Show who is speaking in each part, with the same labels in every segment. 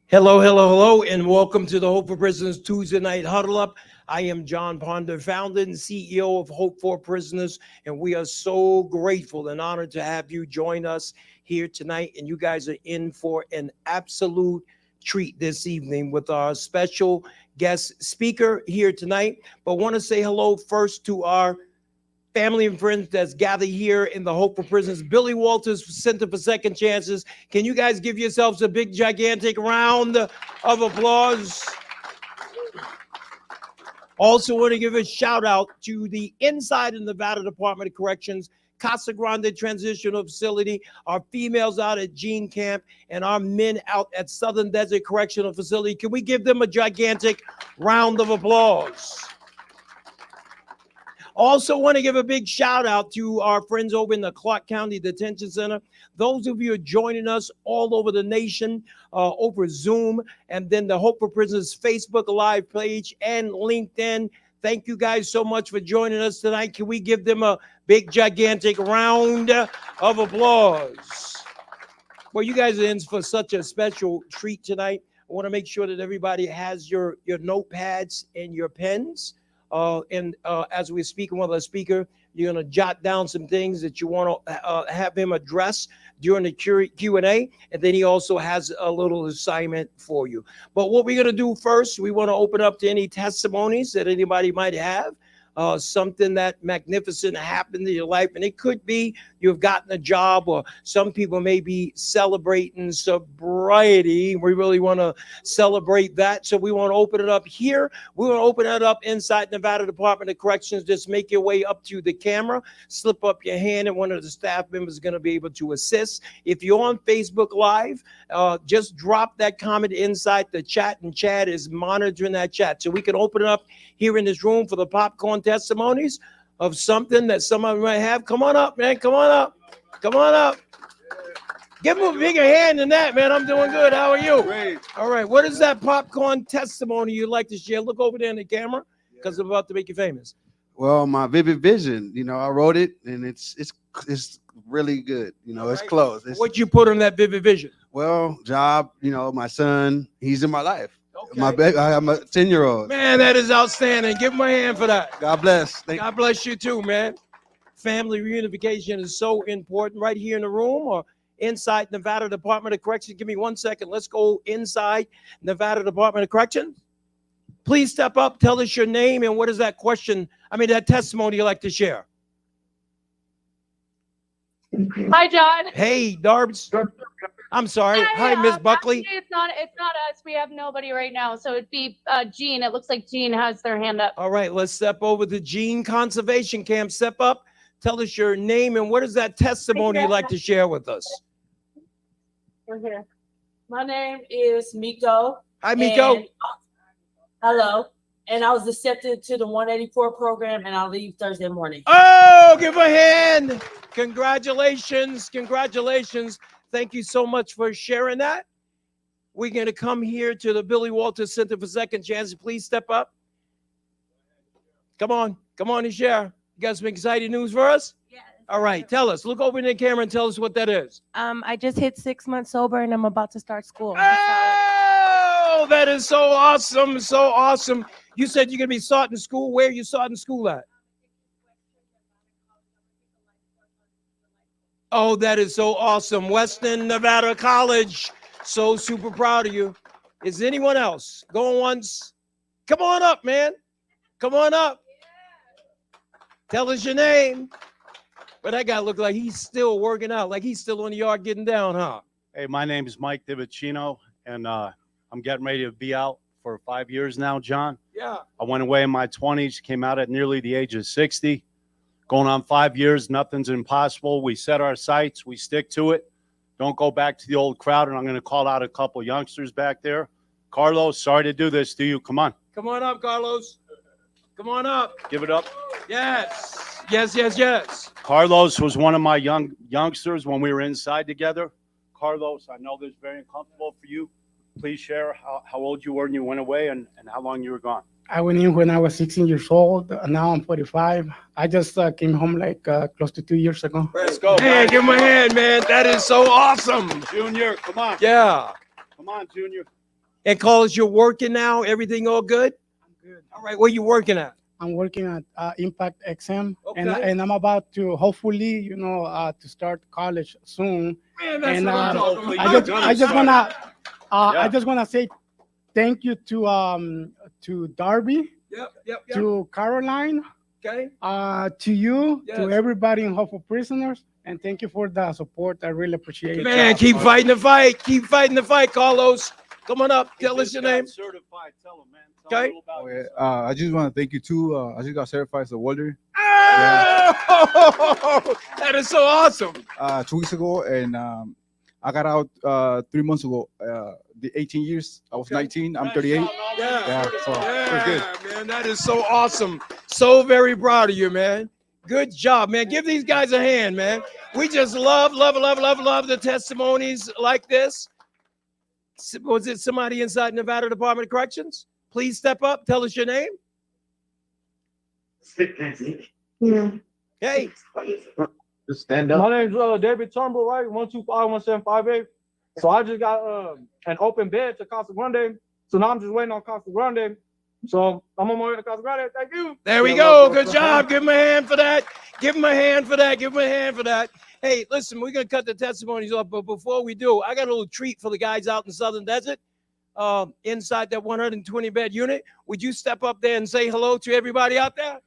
Speaker 1: Hello, hello, hello, and welcome to the Hope for Prisoners Tuesday Night Huddle Up. I am John Ponder, founder and CEO of Hope for Prisoners, and we are so grateful and honored to have you join us here tonight. And you guys are in for an absolute treat this evening with our special guest speaker here tonight. But want to say hello first to our family and friends that's gathered here in the Hope for Prisoners Billy Walters Center for Second Chances. Can you guys give yourselves a big, gigantic round of applause? Also want to give a shout out to the Inside and Nevada Department of Corrections, Casa Grande Transitional Facility, our females out at Gene Camp, and our men out at Southern Desert Correctional Facility. Can we give them a gigantic round of applause? Also want to give a big shout out to our friends over in the Clark County Detention Center. Those of you who are joining us all over the nation over Zoom, and then the Hope for Prisoners Facebook Live page and LinkedIn. Thank you guys so much for joining us tonight. Can we give them a big, gigantic round of applause? Well, you guys are in for such a special treat tonight. I want to make sure that everybody has your notepads and your pens. As we're speaking with our speaker, you're going to jot down some things that you want to have him address during the Q&A, and then he also has a little assignment for you. But what we're going to do first, we want to open up to any testimonies that anybody might have. Something that magnificent happened in your life, and it could be you've gotten a job, or some people may be celebrating sobriety. We really want to celebrate that, so we want to open it up here. We want to open it up inside Nevada Department of Corrections. Just make your way up to the camera, slip up your hand, and one of the staff members is going to be able to assist. If you're on Facebook Live, just drop that comment inside the chat, and Chad is monitoring that chat, so we can open it up here in this room for the popcorn testimonies of something that somebody might have. Come on up, man. Come on up. Come on up. Give him a bigger hand than that, man. I'm doing good. How are you?
Speaker 2: Great.
Speaker 1: All right. What is that popcorn testimony you'd like to share? Look over there in the camera, because I'm about to make you famous.
Speaker 2: Well, my vivid vision, I wrote it, and it's really good. It's close.
Speaker 1: What you put on that vivid vision?
Speaker 2: Well, job, my son, he's in my life.
Speaker 1: Okay.
Speaker 2: My baby, I'm a 10-year-old.
Speaker 1: Man, that is outstanding. Give him a hand for that.
Speaker 2: God bless.
Speaker 1: God bless you too, man. Family reunification is so important right here in the room or inside Nevada Department of Corrections. Give me 1 second. Let's go inside Nevada Department of Corrections. Please step up. Tell us your name and what is that that testimony you'd like to share.
Speaker 3: Hi, John.
Speaker 1: Hey, Darbs. I'm sorry. Hi, Miss Buckley.
Speaker 3: Actually, it's not us. We have nobody right now. So it'd be Jean. It looks like Jean has their hand up.
Speaker 1: All right, let's step over to Gene Conservation Camp. Step up. Tell us your name and what is that testimony you'd like to share with us?
Speaker 4: We're here. My name is Miko.
Speaker 1: Hi, Miko.
Speaker 4: Hello. And I was accepted to the 184 program, and I'll leave Thursday morning.
Speaker 1: Oh, give a hand. Congratulations. Congratulations. Thank you so much for sharing that. We're going to come here to the Billy Walters Center for Second Chances. Please step up. Come on and share. You got some exciting news for us?
Speaker 5: Yes.
Speaker 1: All right, tell us. Look over in the camera and tell us what that is.
Speaker 5: I just hit 6 months sober, and I'm about to start school.
Speaker 1: Oh, that is so awesome. So awesome. You said you're going to be starting school. Where are you starting school at? Oh, that is so awesome. Western Nevada College. So super proud of you. Is anyone else going once? Come on up, man. Come on up. Tell us your name. But that guy looked like he's still working out, like he's still in the yard getting down, huh?
Speaker 6: Hey, my name is Mike DiVicino, and I'm getting ready to be out for 5 years now, John.
Speaker 1: Yeah.
Speaker 6: I went away in my 20s, came out at nearly the age of 60. Going on 5 years, nothing's impossible. We set our sights, we stick to it. Don't go back to the old crowd, and I'm going to call out a couple youngsters back there. Carlos, sorry to do this to you. Come on.
Speaker 1: Come on up, Carlos. Come on up.
Speaker 6: Give it up.
Speaker 1: Yes. Yes, yes, yes.
Speaker 6: Carlos was one of my youngsters when we were inside together. Carlos, I know this is very uncomfortable for you. Please share how old you were when you went away and how long you were gone.
Speaker 7: I went in when I was 16 years old. Now I'm 45. I just came home like close to 2 years ago.
Speaker 6: Let's go.
Speaker 1: Man, give him a hand, man. That is so awesome.
Speaker 6: Junior, come on.
Speaker 1: Yeah.
Speaker 6: Come on, Junior.
Speaker 1: And Carlos, you're working now. Everything all good?
Speaker 7: I'm good.
Speaker 1: All right. Where you working at?
Speaker 7: I'm working at Impact XM, and
Speaker 1: Okay.
Speaker 7: I'm about to hopefully, to start college soon.
Speaker 1: Man, that's
Speaker 7: And
Speaker 1: what I'm talking
Speaker 7: I
Speaker 1: about.
Speaker 7: just wanna say thank you to Darby,
Speaker 1: Yep.
Speaker 7: to Caroline,
Speaker 1: Okay.
Speaker 7: to you,
Speaker 1: Yes.
Speaker 7: to everybody in Hope for Prisoners, and thank you for the support. I really appreciate it.
Speaker 1: Man, keep fighting the fight. Keep fighting the fight, Carlos. Come on up. Tell us your name.
Speaker 6: Certified. Tell him, man.
Speaker 1: Okay.
Speaker 8: I just want to thank you too. I just got certified as a welder
Speaker 1: Oh, that is so awesome.
Speaker 8: 2 weeks ago, and I got out 3 months ago. The 18 years, I was 19. I'm 38. Yeah, so it's good.
Speaker 1: Man, that is so awesome. So very proud of you, man. Good job, man. Give these guys a hand, man. We just love the testimonies like this. Was it somebody inside Nevada Department of Corrections? Please step up. Tell us your name. Hey.
Speaker 9: Just stand up.
Speaker 10: My name's David Turnbull, right? 125-1758. So I just got an open bed to Casa Grande. So now I'm just waiting on Casa Grande. So I'm on my way to Casa Grande. Thank you.
Speaker 1: There we go. Good job. Give him a hand for that. Give him a hand for that. Give him a hand for that. Hey, listen, we're going to cut the testimonies off. But before we do, I got a little treat for the guys out in Southern Desert. Inside that 120 bed unit. Would you step up there and say hello to everybody out there?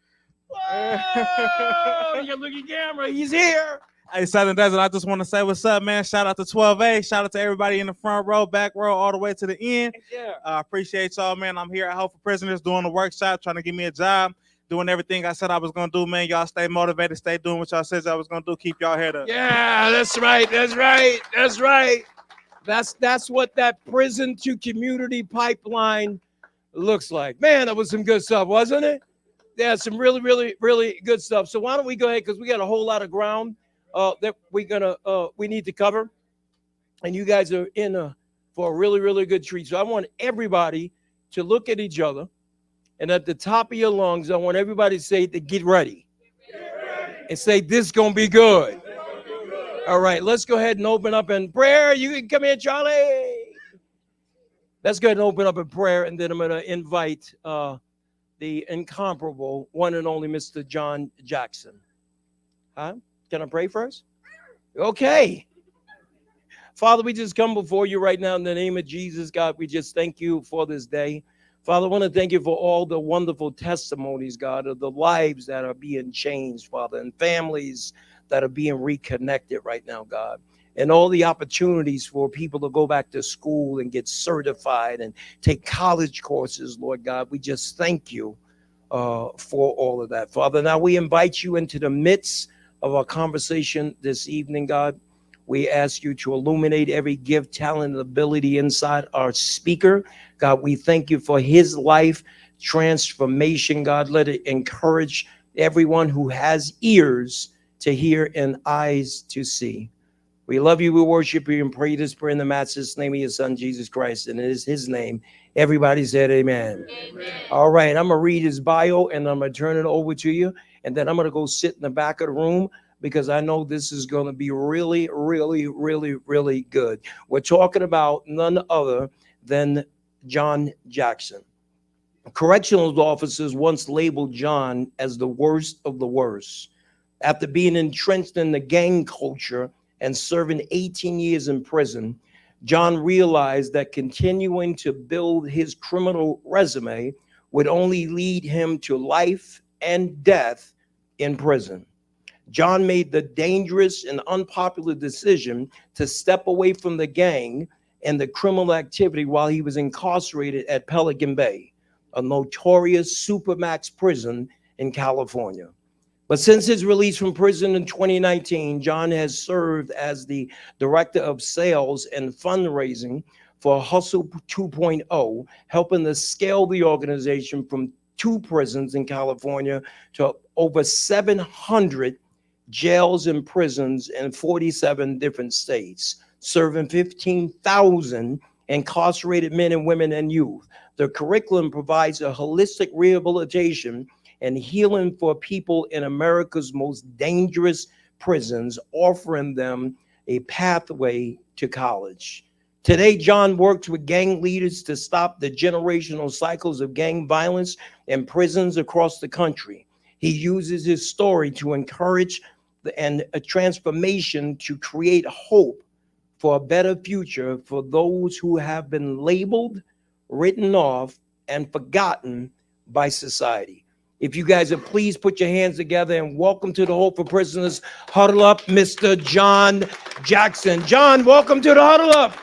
Speaker 1: Whoa, you look at camera. He's here.
Speaker 11: Hey, Southern Desert, I just want to say what's up, man. Shout out to 12A. Shout out to everybody in the front row, back row, all the way to the end.
Speaker 1: Yeah.
Speaker 11: I appreciate y'all, man. I'm here at Hope for Prisoners doing the workshop, trying to give me a job, doing everything I said I was going to do, man. Y'all stay motivated, stay doing what y'all said I was going to do. Keep y'all head up.
Speaker 1: Yeah, that's right. That's right. That's right. That's what that prison to community pipeline looks like. Man, that was some good stuff, wasn't it? Yeah, some really, really, really good stuff. So why don't we go ahead, because we got a whole lot of ground that we need to cover, and you guys are in for a really, really good treat. So I want everybody to look at each other, and at the top of your lungs, I want everybody to say to get ready, and say this gonna be good. All right, let's go ahead and open up in prayer. You can come in, Charlie. Let's go ahead and open up in prayer, and then I'm going to invite the incomparable one and only Mr. John Jackson. Huh? Can I pray first? Okay. Father, we just come before you right now in the name of Jesus, God. We just thank you for this day. Father, I want to thank you for all the wonderful testimonies, God, of the lives that are being changed, Father, and families that are being reconnected right now, God, and all the opportunities for people to go back to school and get certified and take college courses, Lord God. We just thank you for all of that, Father. Now we invite you into the midst of our conversation this evening, God. We ask you to illuminate every gift, talent, and ability inside our speaker. God, we thank you for his life transformation, God. Let it encourage everyone who has ears to hear and eyes to see. We love you, we worship you, and pray this prayer in the matchless name of your son, Jesus Christ, and it is his name. Everybody said amen. Amen. All right, I'm going to read his bio, and I'm going to turn it over to you, and then I'm going to go sit in the back of the room, because I know this is going to be really, really, really, really good. We're talking about none other than John Jackson. Correctional officers once labeled John as the worst of the worst. After being entrenched in the gang culture and serving 18 years in prison, John realized that continuing to build his criminal resume would only lead him to life and death in prison. John made the dangerous and unpopular decision to step away from the gang and the criminal activity while he was incarcerated at Pelican Bay, a notorious supermax prison in California. But since his release from prison in 2019, John has served as the director of sales and fundraising for Hustle 2.0, helping to scale the organization from 2 prisons in California to over 700 jails and prisons in 47 different states, serving 15,000 incarcerated men and women and youth. The curriculum provides a holistic rehabilitation and healing for people in America's most dangerous prisons, offering them a pathway to college. Today, John works with gang leaders to stop the generational cycles of gang violence in prisons across the country. He uses his story to encourage and a transformation to create hope for a better future for those who have been labeled, written off, and forgotten by society. If you guys would please put your hands together and welcome to the Hope for Prisoners Huddle Up, Mr. John Jackson. John, welcome to the Huddle Up.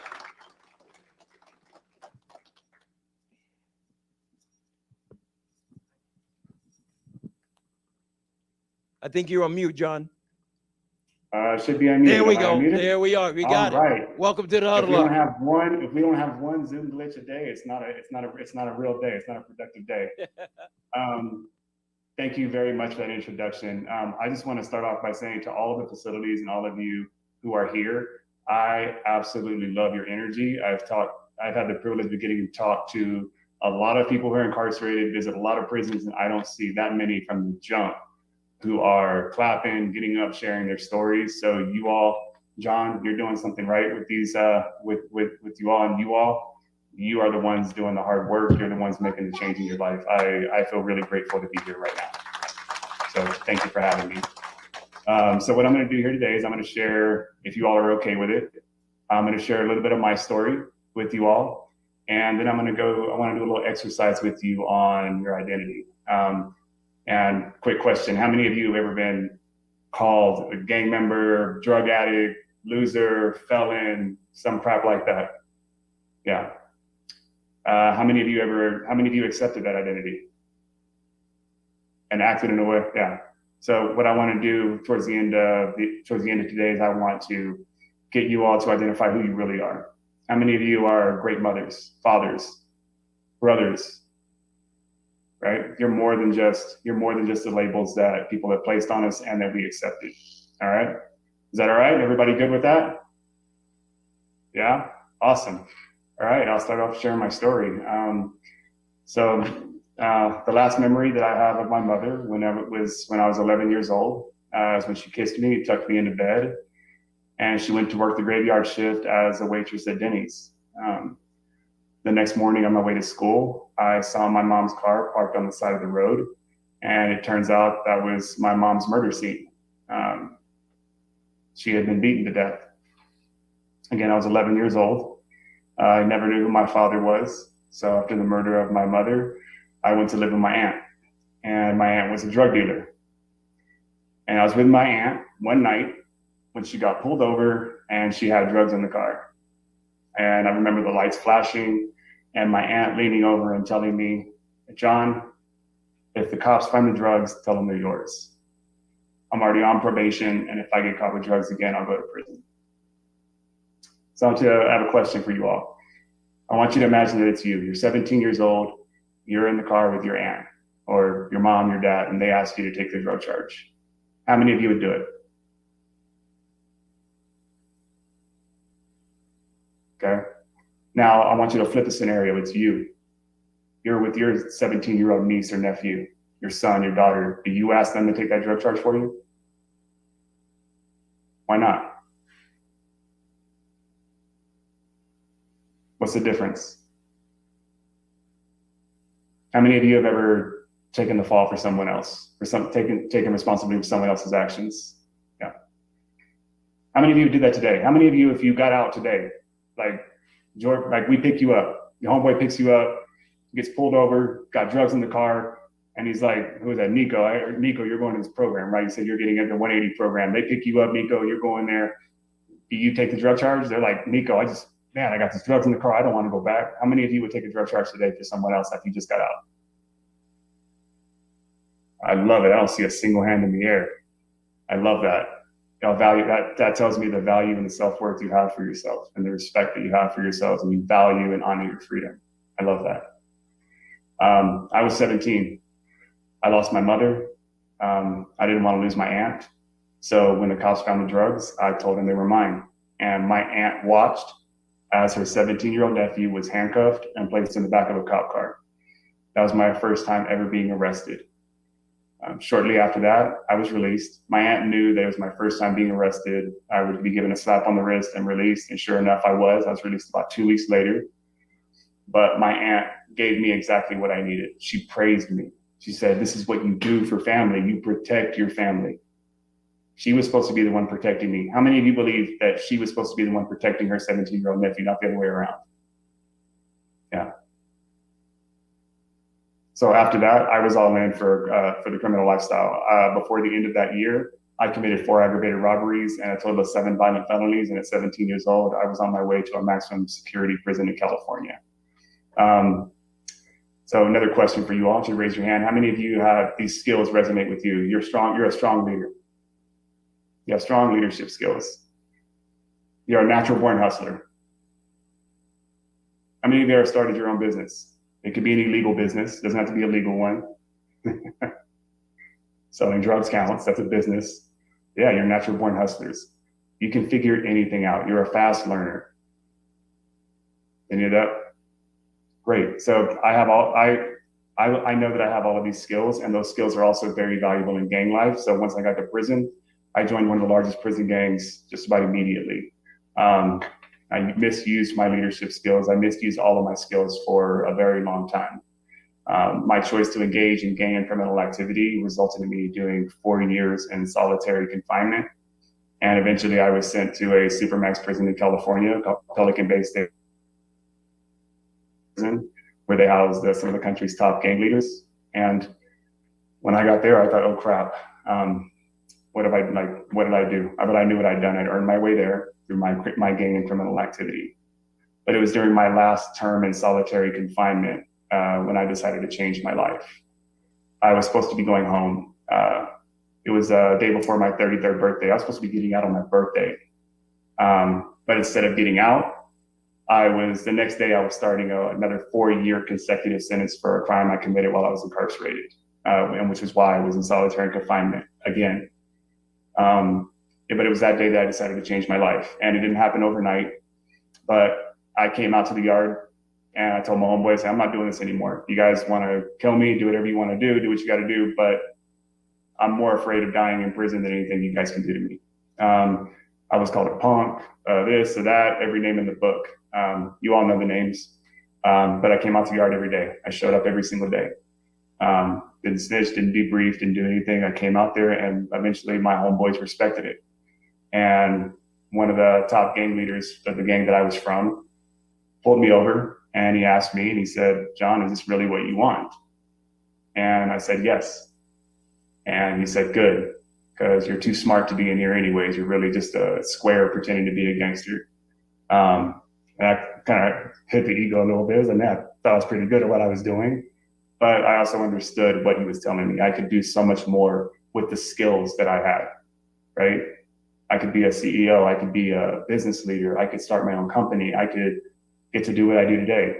Speaker 1: I think you're on mute, John.
Speaker 12: Should be unmuted.
Speaker 1: There we
Speaker 12: Am I
Speaker 1: go.
Speaker 12: unmuted?
Speaker 1: There we are. We got
Speaker 12: All right.
Speaker 1: it. Welcome to the
Speaker 12: If
Speaker 1: Huddle
Speaker 12: we don't
Speaker 1: Up.
Speaker 12: have one Zoom glitch a day, it's not a real day. It's not a productive day. Thank you very much for that introduction. I just want to start off by saying to all of the facilities and all of you who are here, I absolutely love your energy. I've had the privilege of getting to talk to a lot of people who are incarcerated, visit a lot of prisons, and I don't see that many from the jump who are clapping, getting up, sharing their stories. So you all, John, you're doing something right with these, with you all, and you are the ones doing the hard work. You're the ones making the change in your life. I feel really grateful to be here right now. So thank you for having me. So what I'm going to do here today is I'm going to share, if you all are okay with it, I'm going to share a little bit of my story with you all. And then I want to do a little exercise with you on your identity. And quick question, how many of you have ever been called a gang member, drug addict, loser, felon, some crap like that? Yeah. How many of you accepted that identity and acted in a way? Yeah. So what I want to do towards the end of today is I want to get you all to identify who you really are. How many of you are great mothers, fathers, brothers? Right? You're more than just the labels that people have placed on us and that we accepted. All right? Is that all right? Everybody good with that? Yeah? Awesome. All right, I'll start off sharing my story. The last memory that I have of my mother when I was 11 years old, is when she kissed me, tucked me into bed, and she went to work the graveyard shift as a waitress at Denny's. The next morning on my way to school, I saw my mom's car parked on the side of the road, and it turns out that was my mom's murder scene. She had been beaten to death. Again, I was 11 years old. I never knew who my father was. So after the murder of my mother, I went to live with my aunt, and my aunt was a drug dealer. And I was with my aunt one night when she got pulled over and she had drugs in the car. And I remember the lights flashing and my aunt leaning over and telling me, John, if the cops find the drugs, tell them they're yours. I'm already on probation, and if I get caught with drugs again, I'll go to prison. So I have a question for you all. I want you to imagine that it's you. You're 17 years old. You're in the car with your aunt or your mom, your dad, and they ask you to take the drug charge. How many of you would do it? Okay. Now I want you to flip the scenario. It's you. You're with your 17-year-old niece or nephew, your son, your daughter. Do you ask them to take that drug charge for you? Why not? What's the difference? How many of you have ever taken the fall for someone else, or taken responsibility for someone else's actions? Yeah. How many of you did that today? How many of you, if you got out today, like we pick you up, your homeboy picks you up, gets pulled over, got drugs in the car, and he's like, who is that? Nico. Nico, you're going to this program, right? You said you're getting into the 180 program. They pick you up, Nico, you're going there. Do you take the drug charge? They're like, Nico, I got these drugs in the car. I don't want to go back. How many of you would take a drug charge today for someone else after you just got out? I love it. I don't see a single hand in the air. I love that. Y'all value that. That tells me the value and the self-worth you have for yourself and the respect that you have for yourselves, and you value and honor your freedom. I love that. I was 17. I lost my mother. I didn't want to lose my aunt. So when the cops found the drugs, I told them they were mine. And my aunt watched as her 17-year-old nephew was handcuffed and placed in the back of a cop car. That was my first time ever being arrested. Shortly after that, I was released. My aunt knew that it was my first time being arrested. I would be given a slap on the wrist and released, and sure enough, I was. I was released about 2 weeks later. But my aunt gave me exactly what I needed. She praised me. She said, "This is what you do for family. You protect your family." She was supposed to be the one protecting me. How many of you believe that she was supposed to be the one protecting her 17-year-old nephew, not the other way around? Yeah. So after that, I was all in for the criminal lifestyle. Before the end of that year, I committed 4 aggravated robberies and a total of 7 violent felonies. And at 17 years old, I was on my way to a maximum security prison in California. So another question for you all, to raise your hand. How many of you have these skills resonate with you? You're a strong leader. You have strong leadership skills. You're a natural born hustler. How many of you have started your own business? It could be any legal business, doesn't have to be a legal one. Selling drugs counts, that's a business. Yeah, you're natural born hustlers. You can figure anything out. You're a fast learner. Any of that? Great. So I know that I have all of these skills, and those skills are also very valuable in gang life. So once I got to prison, I joined one of the largest prison gangs just about immediately. I misused my leadership skills. I misused all of my skills for a very long time. My choice to engage in gang and criminal activity resulted in me doing 4 years in solitary confinement. And eventually I was sent to a supermax prison in California called Pelican Bay State Prison, where they housed some of the country's top gang leaders. And when I got there, I thought, oh crap, what did I do? But I knew what I'd done. I'd earned my way there through my gang and criminal activity. But it was during my last term in solitary confinement when I decided to change my life. I was supposed to be going home. It was a day before my 33rd birthday. I was supposed to be getting out on my birthday. But instead of getting out, the next day I was starting another 4-year consecutive sentence for a crime I committed while I was incarcerated, and which is why I was in solitary confinement again. But it was that day that I decided to change my life, and it didn't happen overnight. But I came out to the yard and I told my homeboys, I'm not doing this anymore. You guys want to kill me, do whatever you want to do what you got to do. But I'm more afraid of dying in prison than anything you guys can do to me. I was called a punk, this or that, every name in the book. You all know the names. But I came out to the yard every day. I showed up every single day. Didn't snitch, didn't debrief, didn't do anything. I came out there, and eventually my homeboys respected it. And one of the top gang leaders of the gang that I was from pulled me over, and he asked me, and he said, "John, is this really what you want?" And I said, "Yes." And he said, "Good, because you're too smart to be in here anyways. You're really just a square pretending to be a gangster." And I kind of hit the ego a little bit, and I thought I was pretty good at what I was doing. But I also understood what he was telling me. I could do so much more with the skills that I had, right? I could be a CEO. I could be a business leader. I could start my own company. I could get to do what I do today.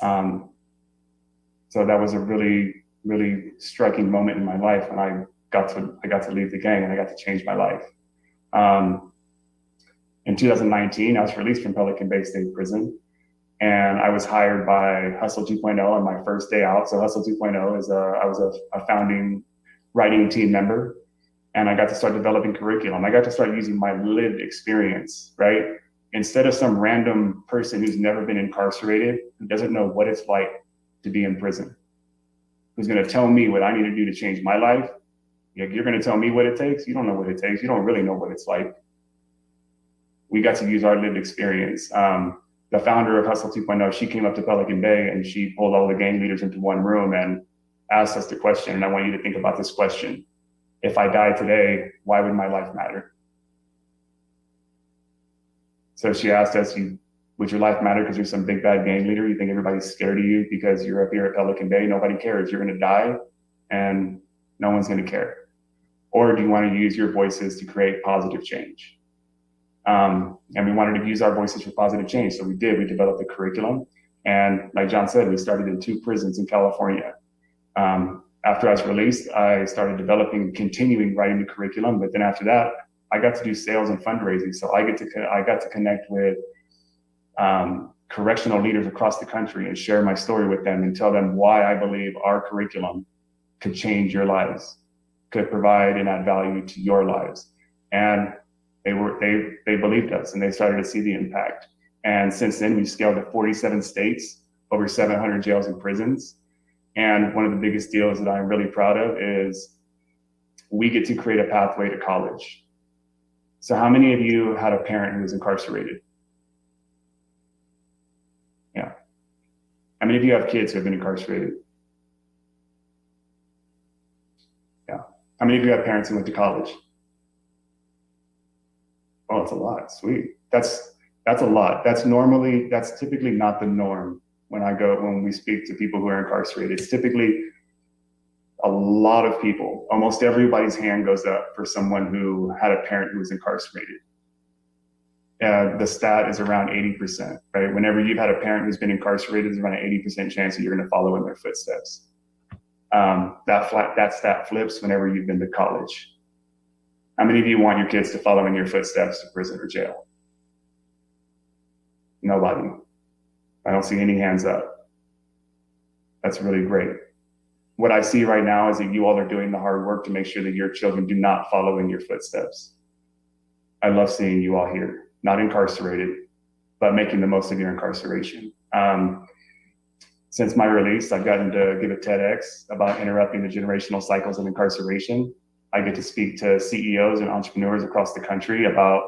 Speaker 12: So that was a really, really striking moment in my life when I got to leave the gang and I got to change my life. In 2019, I was released from Pelican Bay State Prison, and I was hired by Hustle 2.0 on my first day out. So Hustle 2.0 is I was a founding writing team member, and I got to start developing curriculum. I got to start using my lived experience, right? Instead of some random person who's never been incarcerated, who doesn't know what it's like to be in prison, who's gonna tell me what I need to do to change my life. You're gonna tell me what it takes? You don't know what it takes. You don't really know what it's like. We got to use our lived experience. The founder of Hustle 2.0, she came up to Pelican Bay and she pulled all the gang leaders into one room and asked us the question, and I want you to think about this question. If I die today, why would my life matter? So she asked us, would your life matter because you're some big bad gang leader? You think everybody's scared of you because you're up here at Pelican Bay? Nobody cares. You're gonna die and no one's gonna care. Or do you want to use your voices to create positive change? And we wanted to use our voices for positive change. So we did. We developed a curriculum. And like John said, we started in 2 prisons in California. After I was released, I started continuing writing the curriculum. But then after that, I got to do sales and fundraising. So I got to connect with correctional leaders across the country and share my story with them and tell them why I believe our curriculum could change your lives, could provide and add value to your lives. And they believed us, and they started to see the impact. And since then, we've scaled to 47 states, over 700 jails and prisons. And one of the biggest deals that I'm really proud of is we get to create a pathway to college. So how many of you had a parent who was incarcerated? Yeah. How many of you have kids who have been incarcerated? Yeah. How many of you have parents who went to college? Oh, it's a lot. Sweet. That's a lot. That's typically not the norm when we speak to people who are incarcerated. It's typically a lot of people. Almost everybody's hand goes up for someone who had a parent who was incarcerated. The stat is around 80%, right? Whenever you've had a parent who's been incarcerated, there's around an 80% chance that you're going to follow in their footsteps. That stat flips whenever you've been to college. How many of you want your kids to follow in your footsteps to prison or jail? Nobody. I don't see any hands up. That's really great. What I see right now is that you all are doing the hard work to make sure that your children do not follow in your footsteps. I love seeing you all here, not incarcerated, but making the most of your incarceration. Since my release, I've gotten to give a TEDx about interrupting the generational cycles of incarceration. I get to speak to CEOs and entrepreneurs across the country about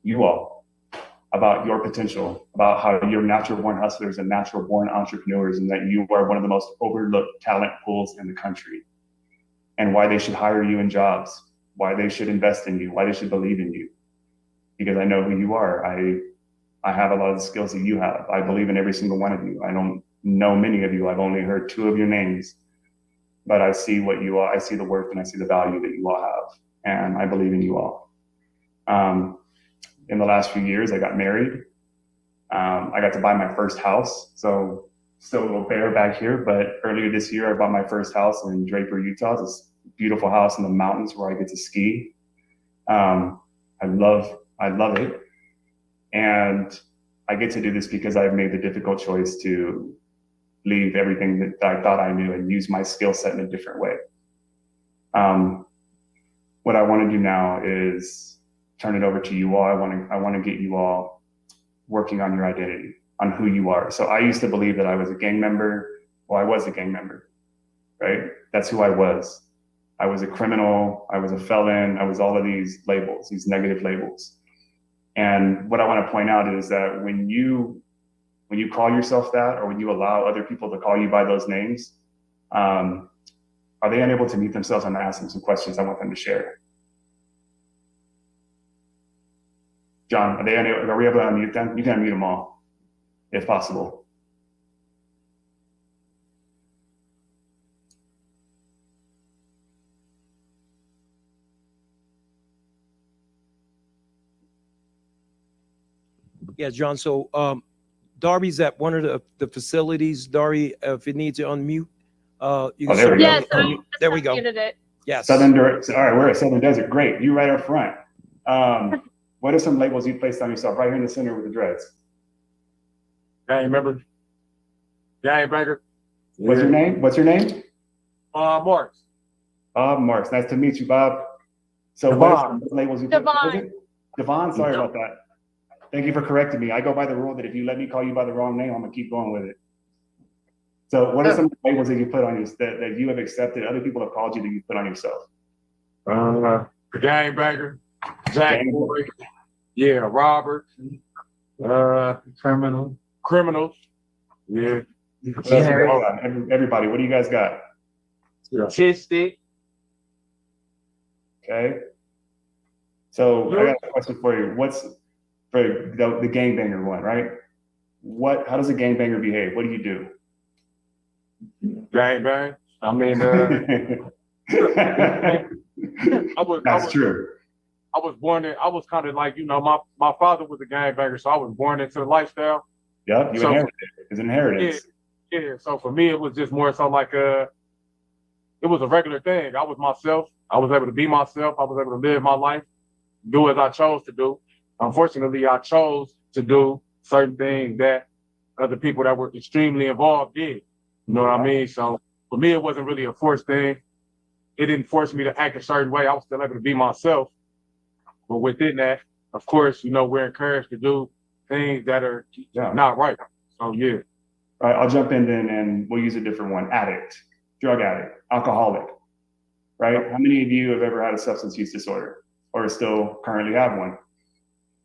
Speaker 12: you all, about your potential, about how you're natural-born hustlers and natural-born entrepreneurs, and that you are one of the most overlooked talent pools in the country, and why they should hire you in jobs, why they should invest in you, why they should believe in you. Because I know who you are. I have a lot of the skills that you have. I believe in every single one of you. I don't know many of you. I've only heard 2 of your names, but I see what you are. I see the worth and I see the value that you all have, and I believe in you all. In the last few years, I got married. I got to buy my first house. So still a little bare back here, but earlier this year, I bought my first house in Draper, Utah. It's this beautiful house in the mountains where I get to ski. I love it. And I get to do this because I've made the difficult choice to leave everything that I thought I knew and use my skill set in a different way. What I want to do now is turn it over to you all. I want to get you all working on your identity, on who you are. So I used to believe that I was a gang member. Well, I was a gang member, right? That's who I was. I was a criminal. I was a felon. I was all of these labels, these negative labels. And what I want to point out is that when you call yourself that, or when you allow other people to call you by those names, are they unable to meet themselves? I'm asking some questions I want them to share. John, are we able to unmute them? You can unmute them all, if possible.
Speaker 1: Yeah, John. So Darby's at one of the facilities. Darby, if you need to unmute, you can
Speaker 12: there we go.
Speaker 3: Yes,
Speaker 1: there we go.
Speaker 3: It.
Speaker 1: Yes.
Speaker 12: All right, we're at Southern Desert. Great. You right up front. What are some labels you placed on yourself right here in the center with the dreads?
Speaker 10: Gang member. Gang banger.
Speaker 12: What's your name? What's your name?
Speaker 10: Marks.
Speaker 12: Marks. Nice to meet you, Bob. So what are some labels you put? Devon, sorry about that. Thank you for correcting me. I go by the rule that if you let me call you by the wrong name, I'm gonna keep going with it. So what are some labels that you put on you that you have accepted, other people have called you that you put on yourself?
Speaker 10: Gang banger. Jack Boy. Yeah, Robert. Criminals. Yeah.
Speaker 12: Hold on. Everybody, what do you guys got?
Speaker 10: Autistic.
Speaker 12: Okay. So I got a question for you. What's for the gangbanger one, right? How does a gangbanger behave? What do you do?
Speaker 10: Gangbang. I mean,
Speaker 12: That's true.
Speaker 10: I was kind of like, my father was a gangbanger, so I was born into the lifestyle.
Speaker 12: Yep, you inherited it. It's an inheritance.
Speaker 10: Yeah. So for me, it was just more so like it was a regular thing. I was myself. I was able to be myself. I was able to live my life, do as I chose to do. Unfortunately, I chose to do certain things that other people that were extremely involved did. You know what I mean? So for me, it wasn't really a forced thing. It didn't force me to act a certain way. I was still able to be myself. But within that, of course, you know, we're encouraged to do things that are not right. So yeah.
Speaker 12: All right, I'll jump in then and we'll use a different one. Addict, drug addict, alcoholic, right? How many of you have ever had a substance use disorder or still currently have one?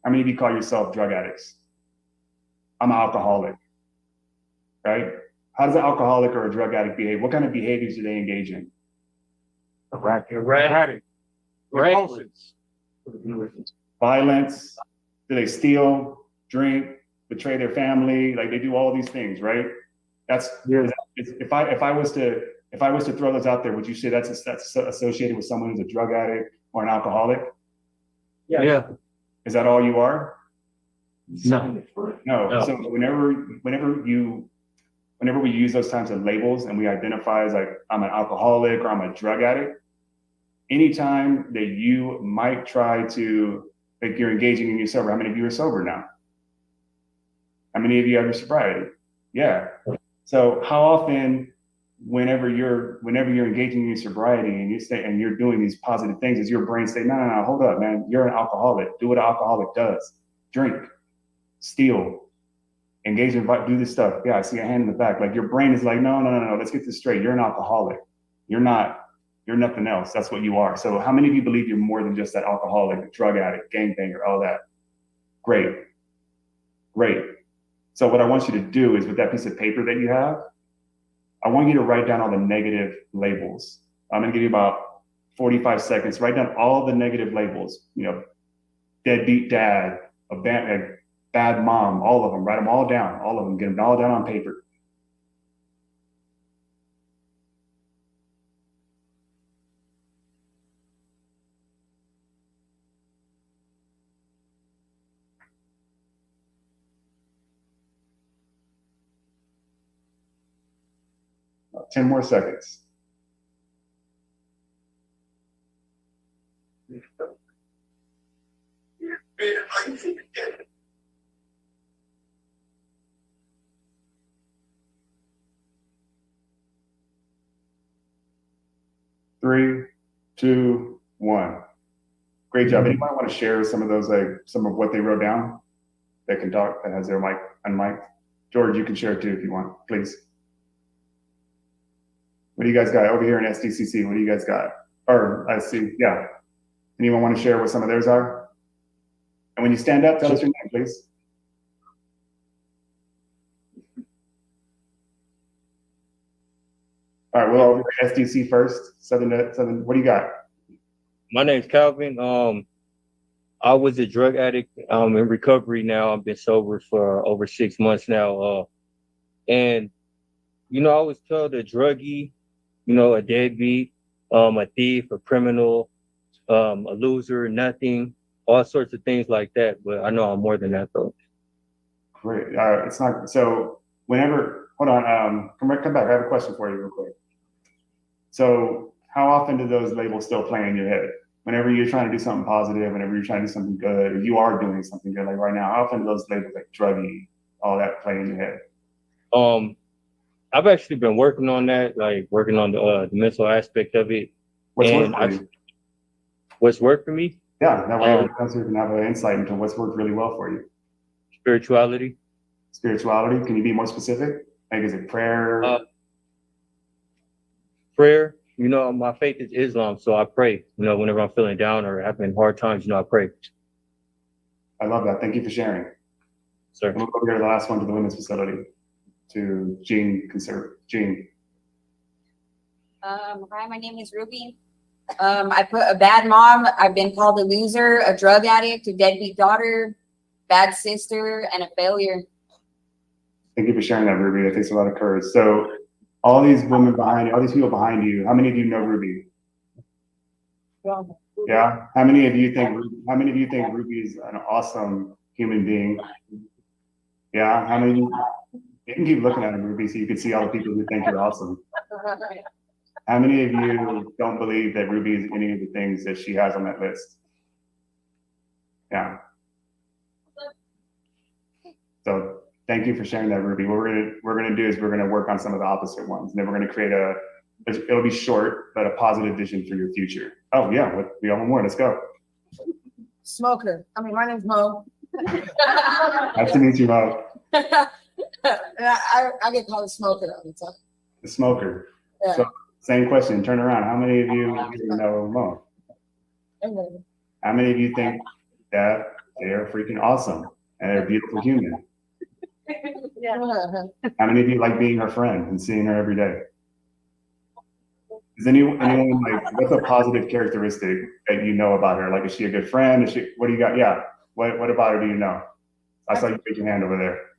Speaker 12: How many of you call yourself drug addicts? I'm an alcoholic, right? How does an alcoholic or a drug addict behave? What kind of behaviors do they engage in?
Speaker 10: Erratic. Impulsions.
Speaker 12: Violence. Do they steal, drink, betray their family? Like they do all these things, right? That's if I was to throw those out there, would you say that's associated with someone who's a drug addict or an alcoholic?
Speaker 10: Yeah.
Speaker 12: Is that all you are?
Speaker 10: No.
Speaker 12: No. So whenever we use those types of labels and we identify as like I'm an alcoholic or I'm a drug addict, anytime that you might try to, like you're engaging in your sober, how many of you are sober now? How many of you have your sobriety? Yeah. So how often, whenever you're engaging in your sobriety and you're doing these positive things, does your brain say, no, hold up, man, you're an alcoholic. Do what an alcoholic does. Drink, steal, engage in, do this stuff. Yeah, I see a hand in the back. Like your brain is like, no, let's get this straight. You're an alcoholic. You're nothing else. That's what you are. So how many of you believe you're more than just that alcoholic, drug addict, gangbanger, all that? Great. So what I want you to do is with that piece of paper that you have, I want you to write down all the negative labels. I'm gonna give you about 45 seconds. Write down all the negative labels, you know, deadbeat dad, a bad mom, all of them. Write them all down, all of them. Get them all down on paper. About 10 more seconds. Three, two, one. Great job. Anybody want to share some of those, like some of what they wrote down that can talk, that has their mic unmiked? George, you can share too if you want, please. What do you guys got over here in SDCC? What do you guys got? Or I see, yeah. Anyone want to share what some of theirs are? And when you stand up, tell us your name, please. All right, we'll over at SDC first. Southern, what do you got?
Speaker 13: My name's Calvin. I was a drug addict. In recovery now. I've been sober for over 6 months now. And you know, I was told a druggie, you know, a deadbeat, a thief, a criminal, a loser, nothing, all sorts of things like that. But I know I'm more than that though.
Speaker 12: Great. It's not so. Whenever, hold on. Come back. I have a question for you, real quick. So, how often do those labels still play in your head? Whenever you're trying to do something positive, whenever you're trying to do something good, or you are doing something good, like right now, how often do those labels like druggie, all that play in your head?
Speaker 13: I've actually been working on that, like working on the mental aspect of it.
Speaker 12: What's worked for you?
Speaker 13: What's worked for me?
Speaker 12: Yeah, that way you can have an insight into what's worked really well for you.
Speaker 13: Spirituality.
Speaker 12: Spirituality. Can you be more specific? Like, is it prayer?
Speaker 13: Prayer. You know, my faith is Islam, so I pray. You know, whenever I'm feeling down or having hard times, you know, I pray.
Speaker 12: I love that. Thank you for sharing.
Speaker 13: Sir.
Speaker 12: And we'll go here to the last one to the women's facility, to Jean. Jean.
Speaker 14: Hi, my name is Ruby. I put a bad mom. I've been called a loser, a drug addict, a deadbeat daughter, bad sister, and a failure.
Speaker 12: Thank you for sharing that, Ruby. That takes a lot of courage. So, all these women behind you, all these people behind you, how many of you know Ruby? Yeah. How many of you think Ruby is an awesome human being? Yeah. How many? You can keep looking at her, Ruby, so you can see all the people who think you're awesome. How many of you don't believe that Ruby is any of the things that she has on that list? Yeah. So thank you for sharing that, Ruby. What we're gonna do is we're gonna work on some of the opposite ones, and then we're gonna create it'll be short, but a positive vision for your future. Oh yeah, we have one more. Let's go.
Speaker 4: Smoker. I mean, my name's Mo.
Speaker 12: Nice to meet you, Mo.
Speaker 4: I get called a smoker all the time.
Speaker 12: The smoker.
Speaker 4: Yeah.
Speaker 12: So same question. Turn around. How many of you know Mo? How many of you think that they are freaking awesome and they're a beautiful human? How many of you like being her friend and seeing her every day? Is anyone like, what's a positive characteristic that you know about her? Like, is she a good friend? What do you got? Yeah. What about her do you know? I saw you raise your hand over there.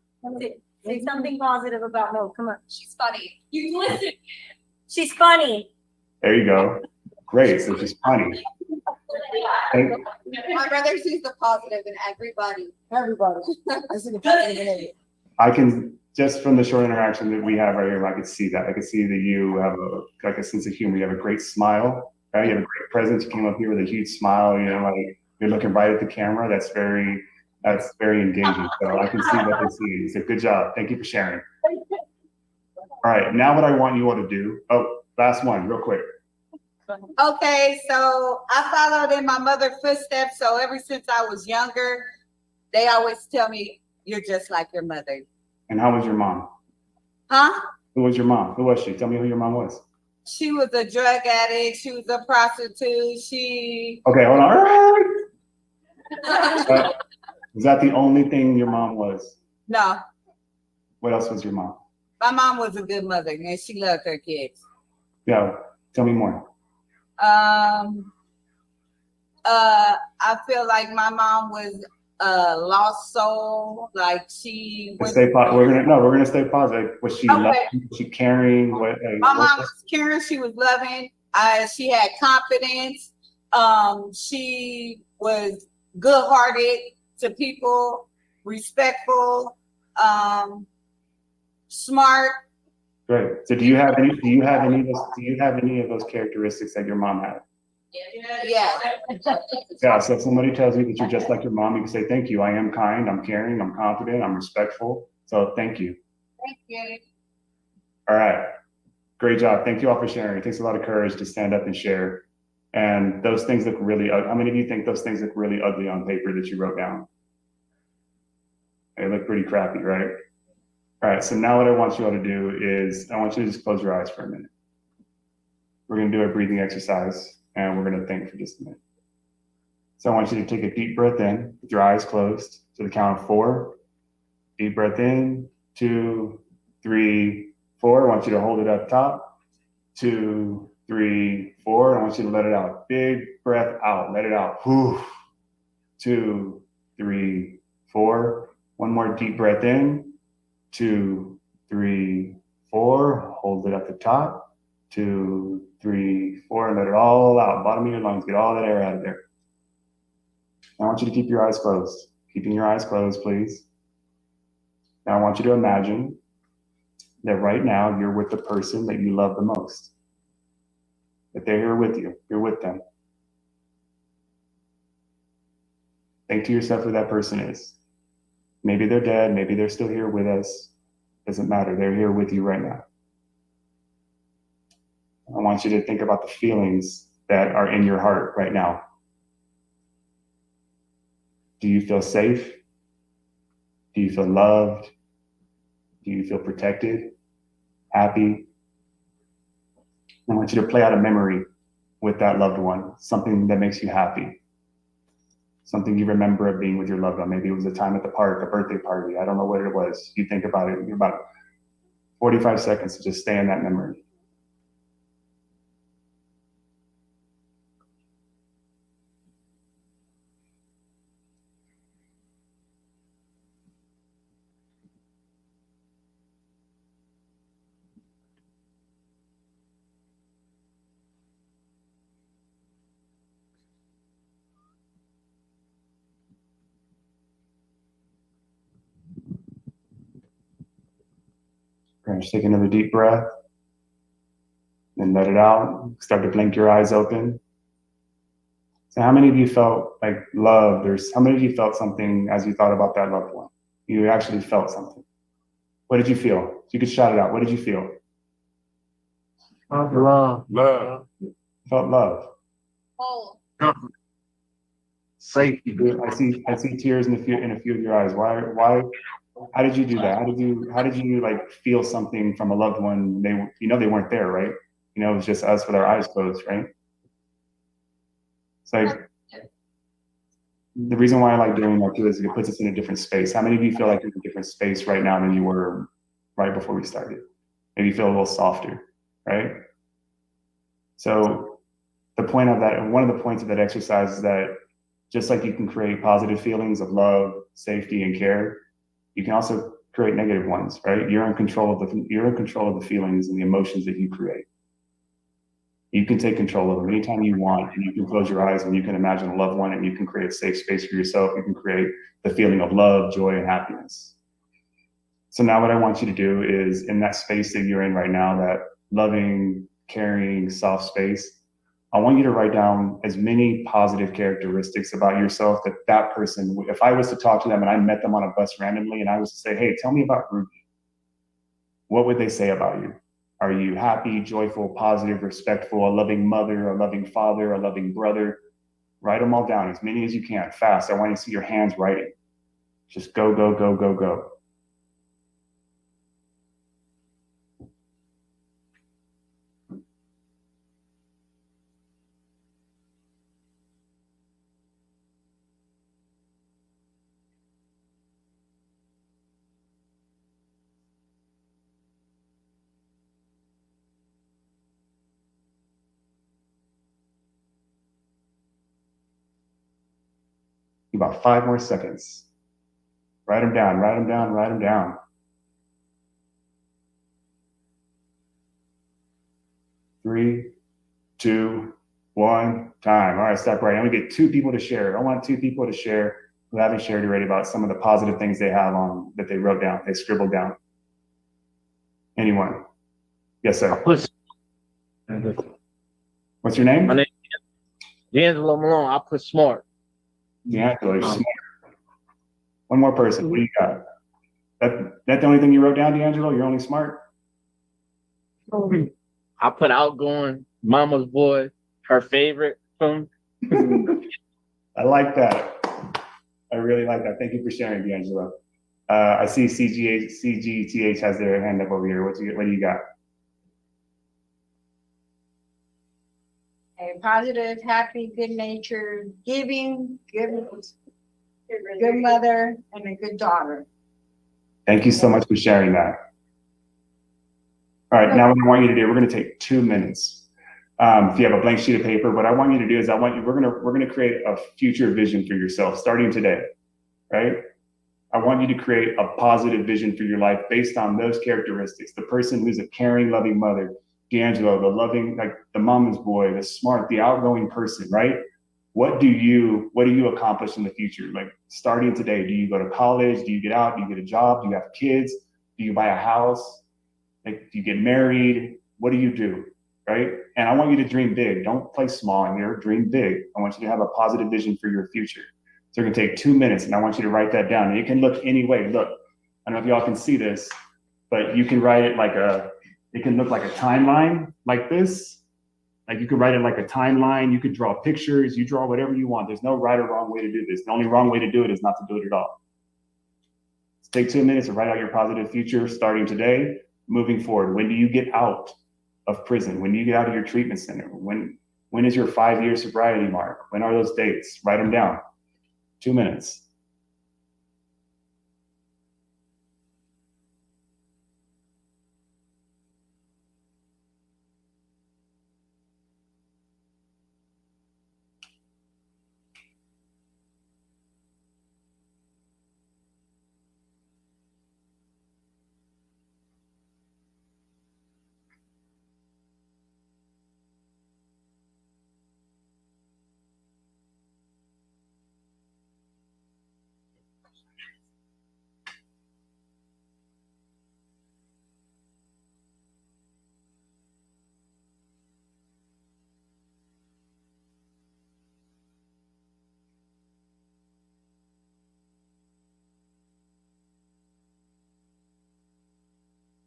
Speaker 5: Say something positive about Mo. Come on.
Speaker 14: She's funny.
Speaker 5: You listen. She's funny.
Speaker 12: There you go. Great. So she's funny.
Speaker 14: My brother sees the positive in everybody.
Speaker 4: Everybody. I see the positive in it.
Speaker 12: I can, just from the short interaction that we have right here, I could see that. I could see that you have a sense of humor. You have a great smile, right? You have a great presence. You came up here with a huge smile, like you're looking right at the camera. That's very engaging. So I can see what they see. So good job. Thank you for sharing. All right, now what I want you all to do, last one, real quick.
Speaker 14: Okay, so I followed in my mother's footsteps. So ever since I was younger, they always tell me, you're just like your mother.
Speaker 12: And how was your mom?
Speaker 14: Huh?
Speaker 12: Who was your mom? Who was she? Tell me who your mom was.
Speaker 14: She was a drug addict. She was a prostitute.
Speaker 12: Okay, hold on. Was that the only thing your mom was?
Speaker 14: No,
Speaker 12: What else was your mom?
Speaker 14: my mom was a good mother and she loved her kids.
Speaker 12: Yeah, tell me more.
Speaker 14: I feel like my mom was a lost soul. Like she was.
Speaker 12: We're gonna stay positive. Was she
Speaker 14: Okay.
Speaker 12: loving? Was she caring?
Speaker 14: My mom was caring. She was loving. She had confidence. She was good-hearted to people, respectful, smart.
Speaker 12: Great. So do you have any of those characteristics that your mom had?
Speaker 14: Yeah.
Speaker 12: Yeah. So if somebody tells you that you're just like your mom, you can say, thank you. I am kind, I'm caring, I'm confident, I'm respectful. So thank you.
Speaker 14: Thank you.
Speaker 12: All right. Great job. Thank you all for sharing. It takes a lot of courage to stand up and share. And those things look really ugly. How many of you think those things look really ugly on paper that you wrote down? They look pretty crappy, right? All right. So now what I want you all to do is I want you to just close your eyes for a minute. We're going to do a breathing exercise and we're going to think for just a minute. So I want you to take a deep breath in with your eyes closed to the count of 4. Deep breath in, 2, 3, 4. I want you to hold it up top. 2, 3, 4. I want you to let it out. Big breath out. Let it out. Whew. 2, 3, 4. One more deep breath in. 2, 3, 4. Hold it at the top. 2, 3, 4. And let it all out. Bottom of your lungs. Get all that air out of there. I want you to keep your eyes closed. Keeping your eyes closed, please. Now I want you to imagine that right now you're with the person that you love the most. That they're here with you. You're with them. Think to yourself who that person is. Maybe they're dead. Maybe they're still here with us. Doesn't matter. They're here with you right now. I want you to think about the feelings that are in your heart right now. Do you feel safe? Do you feel loved? Do you feel protected? Happy? I want you to play out a memory with that loved one, something that makes you happy, something you remember of being with your loved one. Maybe it was a time at the park, a birthday party. I don't know what it was. You think about it. You're about 45 seconds to just stay in that memory. Great. Just take another deep breath. Then let it out. Start to blink your eyes open. So how many of you felt like loved, or how many of you felt something as you thought about that loved one? You actually felt something. What did you feel? You could shout it out. What did you feel?
Speaker 9: Love.
Speaker 10: Love.
Speaker 12: Felt love.
Speaker 3: Oh.
Speaker 9: Safety.
Speaker 12: I see tears in a few of your eyes. Why? How did you do that? How did you like feel something from a loved one? They weren't there, right? It was just us with our eyes closed, right? It's like the reason why I like doing that too is it puts us in a different space. How many of you feel like you're in a different space right now than you were right before we started? Maybe you feel a little softer, right? So the point of that, one of the points of that exercise is that just like you can create positive feelings of love, safety, and care, you can also create negative ones, right? You're in control of the feelings and the emotions that you create. You can take control of them anytime you want, and you can close your eyes and you can imagine a loved one and you can create a safe space for yourself. You can create the feeling of love, joy, and happiness. So now what I want you to do is, in that space that you're in right now, that loving, caring, soft space, I want you to write down as many positive characteristics about yourself that person, if I was to talk to them and I met them on a bus randomly and I was to say, hey, tell me about Ruby, what would they say about you? Are you happy, joyful, positive, respectful, a loving mother, a loving father, a loving brother? Write them all down, as many as you can, fast. I want you to see your hands writing. Just go, go, go, go, go. About 5 more seconds. Write them down, write them down, write them down. 3, 2, 1, time. All right, stop writing. I'm gonna get 2 people to share. I want 2 people to share who haven't shared already about some of the positive things they have on that they wrote down, they scribbled down. Anyone? Yes, sir. What's your name?
Speaker 9: My name is D'Angelo Malone. I put smart.
Speaker 12: D'Angelo, you're smart. One more person. What do you got? That the only thing you wrote down, D'Angelo? You're only smart?
Speaker 9: I put outgoing, mama's boy, her favorite film.
Speaker 12: I like that. I really like that. Thank you for sharing, D'Angelo. I see CGTH has their hand up over here. What do you got?
Speaker 14: A positive, happy, good natured, giving, good mother, and a good daughter.
Speaker 12: Thank you so much for sharing that. All right, now what I want you to do, we're going to take 2 minutes. If you have a blank sheet of paper, what I want you to do is we're going to create a future vision for yourself starting today, right? I want you to create a positive vision for your life based on those characteristics. The person who's a caring, loving mother, D'Angelo, the loving, like the mama's boy, the smart, the outgoing person, right? What do you accomplish in the future? Like starting today, do you go to college? Do you get out? Do you get a job? Do you have kids? Do you buy a house? Like, do you get married? What do you do? Right? And I want you to dream big. Don't play small in here. Dream big. I want you to have a positive vision for your future. So we're gonna take 2 minutes and I want you to write that down. And it can look any way. Look, I don't know if y'all can see this, but you can write it it can look like a timeline like this. Like you could write it like a timeline. You could draw pictures. You draw whatever you want. There's no right or wrong way to do this. The only wrong way to do it is not to do it at all. Let's take 2 minutes to write out your positive future starting today, moving forward. When do you get out of prison? When do you get out of your treatment center? When is your 5-year sobriety mark? When are those dates? Write them down. 2 minutes.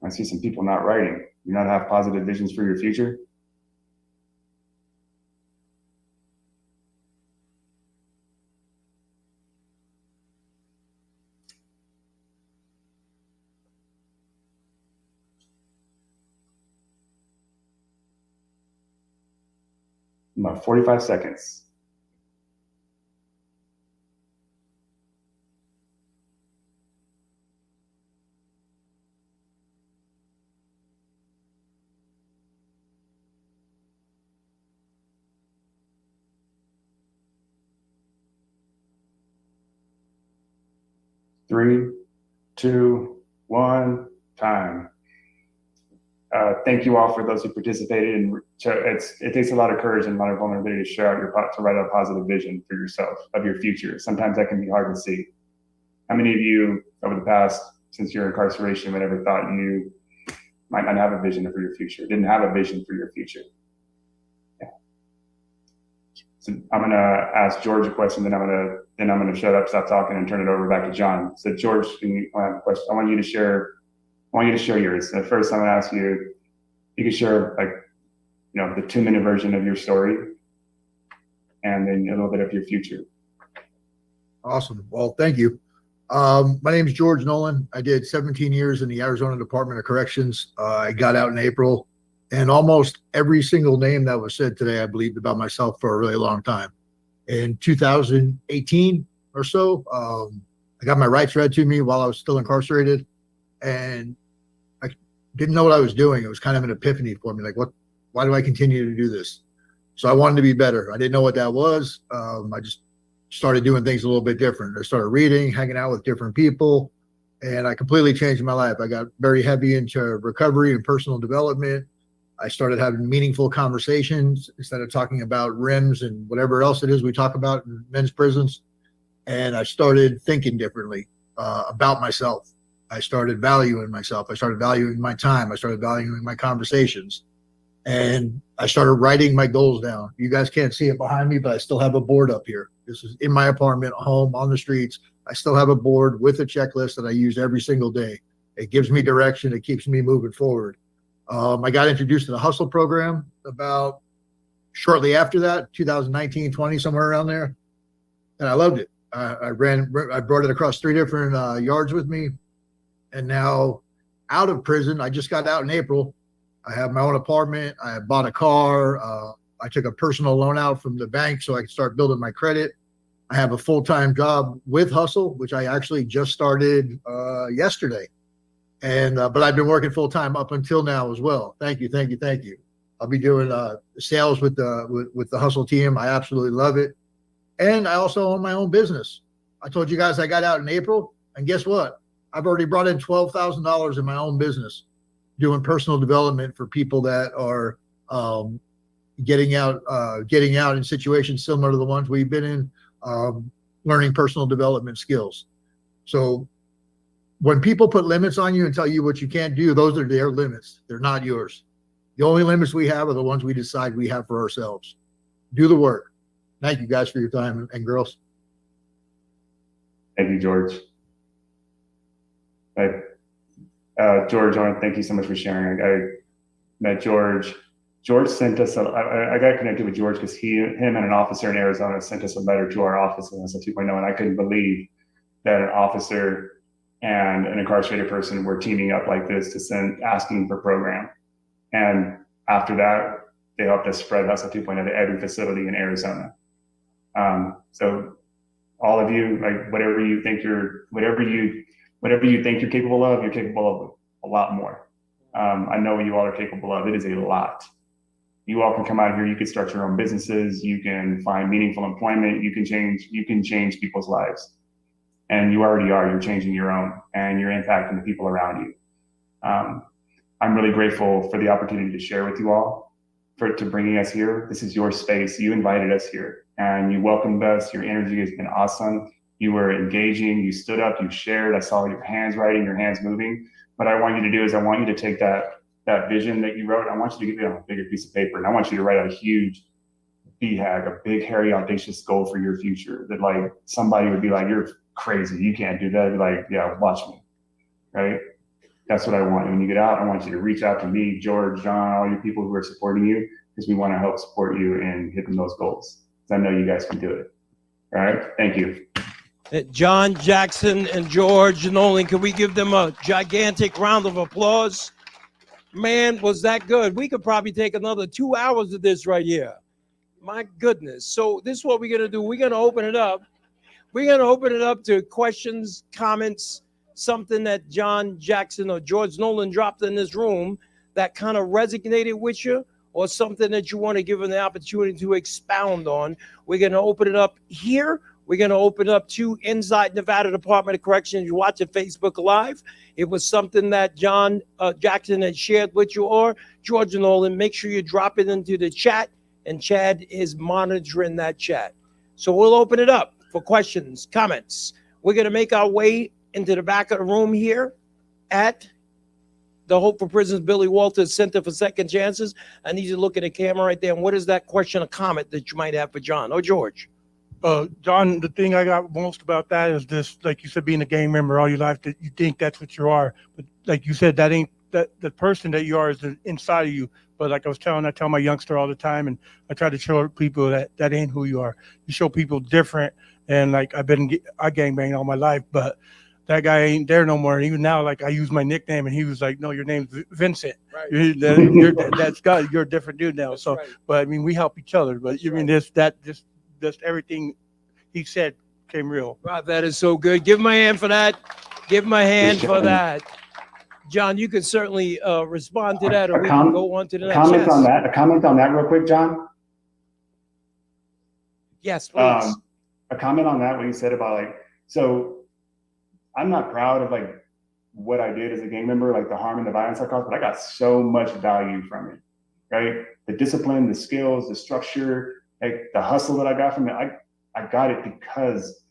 Speaker 12: I see some people not writing. You not have positive visions for your future? About 45 seconds. Three, two, one, time. Thank you all for those who participated. And it takes a lot of courage and a lot of vulnerability to share out to write out a positive vision for yourself of your future. Sometimes that can be hard to see. How many of you over the past, since your incarceration, would ever thought you might not have a vision for your future, didn't have a vision for your future? Yeah. So I'm gonna ask George a question, then I'm gonna shut up, stop talking, and turn it over back to John. So George, I have a question. I want you to share yours. At first, I'm gonna ask you, you can share the 2-minute version of your story, and then a little bit of your future.
Speaker 15: Awesome. Well, thank you. My name is George Nolan. I did 17 years in the Arizona Department of Corrections. I got out in April, and almost every single name that was said today, I believed about myself for a really long time. In 2018 or so, I got my rights read to me while I was still incarcerated, and I didn't know what I was doing. It was kind of an epiphany for me. Like, why do I continue to do this? So I wanted to be better. I didn't know what that was. I just started doing things a little bit different. I started reading, hanging out with different people, and I completely changed my life. I got very heavy into recovery and personal development. I started having meaningful conversations instead of talking about rims and whatever else it is we talk about in men's prisons. And I started thinking differently about myself. I started valuing myself. I started valuing my time. I started valuing my conversations. And I started writing my goals down. You guys can't see it behind me, but I still have a board up here. This is in my apartment, home, on the streets. I still have a board with a checklist that I use every single day. It gives me direction. It keeps me moving forward. I got introduced to the Hustle program about shortly after that, 2019, 20, somewhere around there. And I loved it. I brought it across 3 different yards with me. And now out of prison, I just got out in April. I have my own apartment. I bought a car. I took a personal loan out from the bank so I could start building my credit. I have a full-time job with Hustle, which I actually just started yesterday. And but I've been working full-time up until now as well. Thank you. I'll be doing sales with the Hustle team. I absolutely love it. And I also own my own business. I told you guys I got out in April, and guess what? I've already brought in $12,000 in my own business, doing personal development for people that are getting out in situations similar to the ones we've been in, learning personal development skills. So when people put limits on you and tell you what you can't do, those are their limits. They're not yours. The only limits we have are the ones we decide we have for ourselves. Do the work. Thank you guys for your time, and girls.
Speaker 12: Thank you, George. George, thank you so much for sharing. I met George. George sent us, I got connected with George because him and an officer in Arizona sent us a letter to our office in SL 2.0, and I couldn't believe that an officer and an incarcerated person were teaming up like this to send, asking for program. And after that, they helped us spread Hustle 2.0 to every facility in Arizona. So all of you, like whatever you think you're capable of, you're capable of a lot more. I know what you all are capable of. It is a lot. You all can come out here. You can start your own businesses. You can find meaningful employment. You can change people's lives, and you already are. You're changing your own, and you're impacting the people around you. I'm really grateful for the opportunity to share with you all, to bringing us here. This is your space. You invited us here, and you welcomed us. Your energy has been awesome. You were engaging. You stood up. You shared. I saw your hands writing, your hands moving. What I want you to do is I want you to take that vision that you wrote. I want you to get it on a bigger piece of paper, and I want you to write a huge BHAG, a big, hairy, audacious goal for your future that like somebody would be like, "You're crazy. You can't do that." I'd be like, "Yeah, watch me." Right? That's what I want. And when you get out, I want you to reach out to me, George, John, all you people who are supporting you, because we want to help support you in hitting those goals. Because I know you guys can do it. All right. Thank you.
Speaker 1: John Jackson and George Nolan, can we give them a gigantic round of applause? Man, was that good. We could probably take another 2 hours of this right here. My goodness. So this is what we're going to do. We're going to open it up. We're going to open it up to questions, comments, something that John Jackson or George Nolan dropped in this room that kind of resonated with you, or something that you want to give them the opportunity to expound on. We're going to open it up here. We're going to open it up to inside Nevada Department of Corrections. You watch it Facebook Live. It was something that John Jackson had shared with you, or George Nolan. Make sure you drop it into the chat, and Chad is monitoring that chat. So we'll open it up for questions, comments. We're going to make our way into the back of the room here at the Hope for Prisons Billy Walters Center for Second Chances. I need you to look at the camera right there. And what is that question or comment that you might have for John or George?
Speaker 16: John, the thing I got most about that is this, like you said, being a gang member all your life, that you think that's what you are. But like you said, that ain't that the person that you are is inside of you. But like I tell my youngster all the time, and I try to show people that ain't who you are. You show people different. And like I gangbanged all my life, but that guy ain't there no more. And even now, like I use my nickname, and he was like, "No, your name's Vincent. Right. That's God. You're a different dude now." That's so, right. But I mean, we help each other. But you mean just everything he said came real.
Speaker 1: Wow, that is so good. Give him a hand for that. Give him a hand for that. John, you can certainly respond to that, or we can go on to the next.
Speaker 12: A comment on that real quick, John.
Speaker 1: Yes, please.
Speaker 12: A comment on that, what you said about so I'm not proud of what I did as a gang member, like the harm and the violence I caused, but I got so much value from it, right? The discipline, the skills, the structure, like the hustle that I got from it. I got it because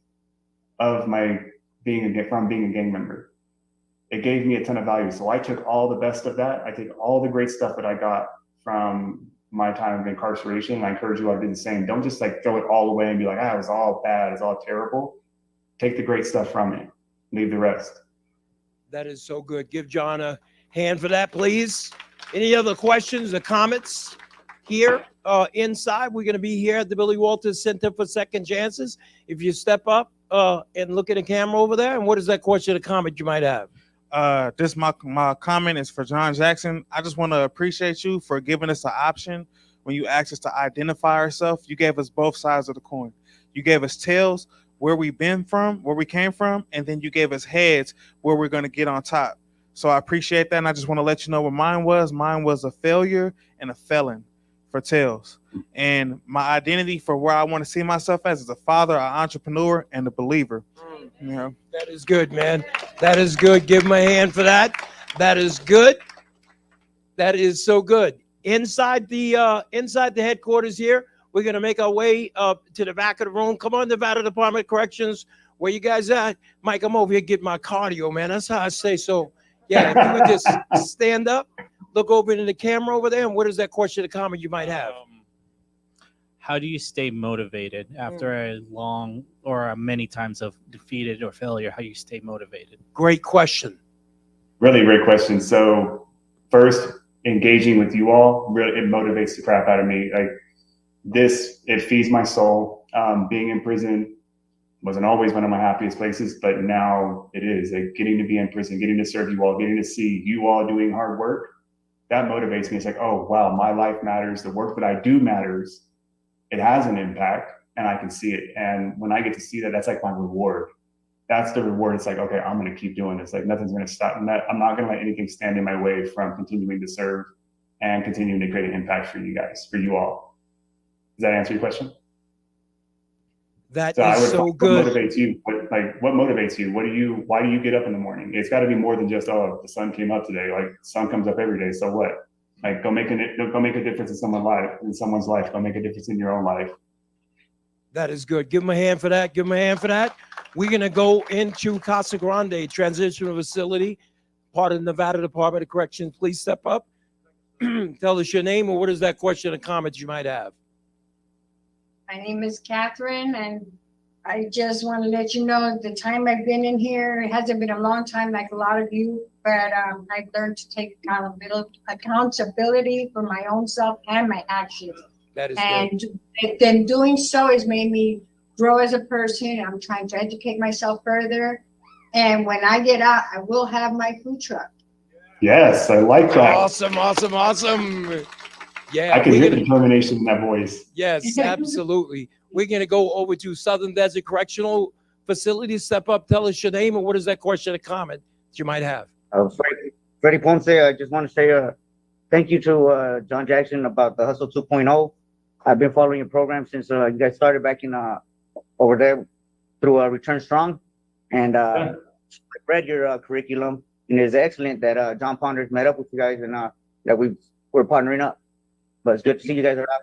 Speaker 12: of being a gang member. It gave me a ton of value. So I took all the best of that. I take all the great stuff that I got from my time of incarceration. I encourage you all to do the same. Don't just throw it all away and be like, it was all bad, it's all terrible. Take the great stuff from it. Leave the rest.
Speaker 1: That is so good. Give John a hand for that, please. Any other questions or comments here inside? We're going to be here at the Billy Walters Center for Second Chances. If you step up and look at the camera over there, and what is that question or comment you might have?
Speaker 11: This my comment is for John Jackson. I just want to appreciate you for giving us the option when you asked us to identify ourselves. You gave us both sides of the coin. You gave us tails, where we came from, and then you gave us heads, where we're going to get on top. So I appreciate that, and I just want to let you know what mine was. Mine was a failure and a felon for tails. And my identity for where I want to see myself as is a father, an entrepreneur, and a believer. Yeah.
Speaker 1: That is good, man. That is good. Give him a hand for that. That is good. That is so good. Inside the headquarters here, we're gonna make our way up to the back of the room. Come on, Nevada Department of Corrections. Where you guys at? Mike, I'm over here getting my cardio, man. That's how I say so. Yeah, if you would just stand up, look over into the camera over there, and what is that question or comment you might have?
Speaker 17: How do you stay motivated after a long or many times of defeated or failure? How do you stay motivated?
Speaker 1: Great question.
Speaker 12: Really great question. So first, engaging with you all, really, it motivates the crap out of me. It feeds my soul. Being in prison wasn't always one of my happiest places, but now it is. Getting to be in prison, getting to serve you all, getting to see you all doing hard work, that motivates me. It's oh, wow, my life matters. The work that I do matters. It has an impact, and I can see it. And when I get to see that, that's my reward. That's the reward. It's okay, I'm going to keep doing this. Nothing's going to stop. I'm not going to let anything stand in my way from continuing to serve and continuing to create an impact for you guys, for you all. Does that answer your question?
Speaker 1: That is so good.
Speaker 12: What motivates you? What motivates you? Why do you get up in the morning? It's got to be more than just, the sun came up today. The sun comes up every day. So what? Go make a difference in someone's life. Go make a difference in your own life.
Speaker 1: That is good. Give them a hand for that. Give them a hand for that. We're going to go into Casa Grande Transitional Facility, part of the Nevada Department of Corrections. Please step up. Tell us your name, or what is that question or comment you might have?
Speaker 18: My name is Catherine, and I just want to let you know the time I've been in here, it hasn't been a long time like a lot of you, but I've learned to take accountability for my own self and my actions.
Speaker 1: That is
Speaker 18: And then doing so has made me grow as a person. I'm trying to educate myself further. And when I get out, I will have my food truck.
Speaker 12: Yes, I like that.
Speaker 1: Awesome, awesome, awesome. Yeah,
Speaker 12: I can
Speaker 1: we're
Speaker 12: hear
Speaker 1: gonna,
Speaker 12: determination in that voice.
Speaker 1: yes, absolutely. We're gonna go over to Southern Desert Correctional Facility. Step up, tell us your name, and what is that question or comment that you might have?
Speaker 19: Freddie Ponce, I just want to say thank you to John Jackson about the Hustle 2.0. I've been following your program since you guys started back in over there through Return Strong, and I read your curriculum, and it's excellent that John Ponders met up with you guys and that we're partnering up. But it's good to see you guys are out.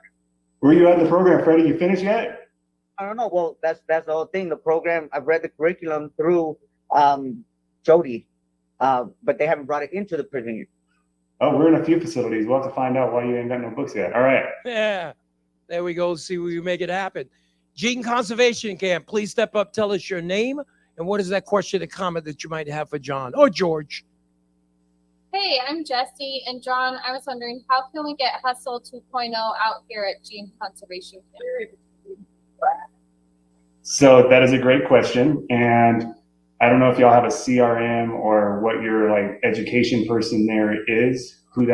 Speaker 12: Were you at the program, Freddie? You finished yet?
Speaker 19: I don't know. Well, that's the whole thing. The program, I've read the curriculum through Jody, but they haven't brought it into the prison yet.
Speaker 12: Oh, we're in a few facilities. We'll have to find out why you ain't got no books yet. All right.
Speaker 1: Yeah, there we go. See where you make it happen. Gene Conservation Camp, please step up, tell us your name, and what is that question or comment that you might have for John or George?
Speaker 20: Hey, I'm Jesse, and John, I was wondering, how can we get Hustle 2.0 out here at Gene Conservation Camp?
Speaker 12: So that is a great question. And I don't know if y'all have a CRM or what your like education person there is, what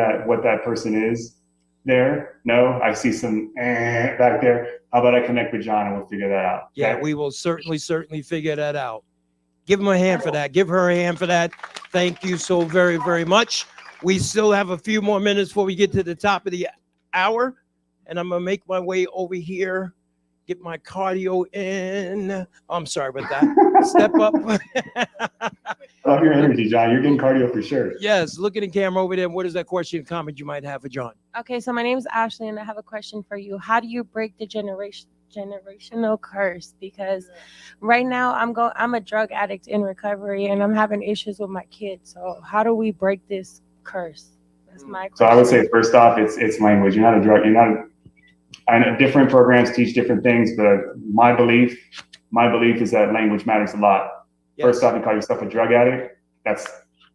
Speaker 12: that person is there. No, I see some back there. How about I connect with John and we'll figure that out?
Speaker 1: Yeah, we will certainly figure that out. Give him a hand for that. Give her a hand for that. Thank you so very, very much. We still have a few more minutes before we get to the top of the hour. And I'm going to make my way over here, get my cardio in. I'm sorry about that. Step up.
Speaker 12: I love your energy, John. You're getting cardio for sure.
Speaker 1: Yes, look at the camera over there. What is that question or comment you might have for John?
Speaker 5: Okay, so my name is Ashley, and I have a question for you. How do you break the generational curse? Because right now I'm a drug addict in recovery, and I'm having issues with my kids. So how do we break this curse? That's my question.
Speaker 12: So I would say first off, it's language. You're not a drug. You're not. I know different programs teach different things, but my belief is that language matters a lot. Yes. First off, you call yourself a drug addict. That's,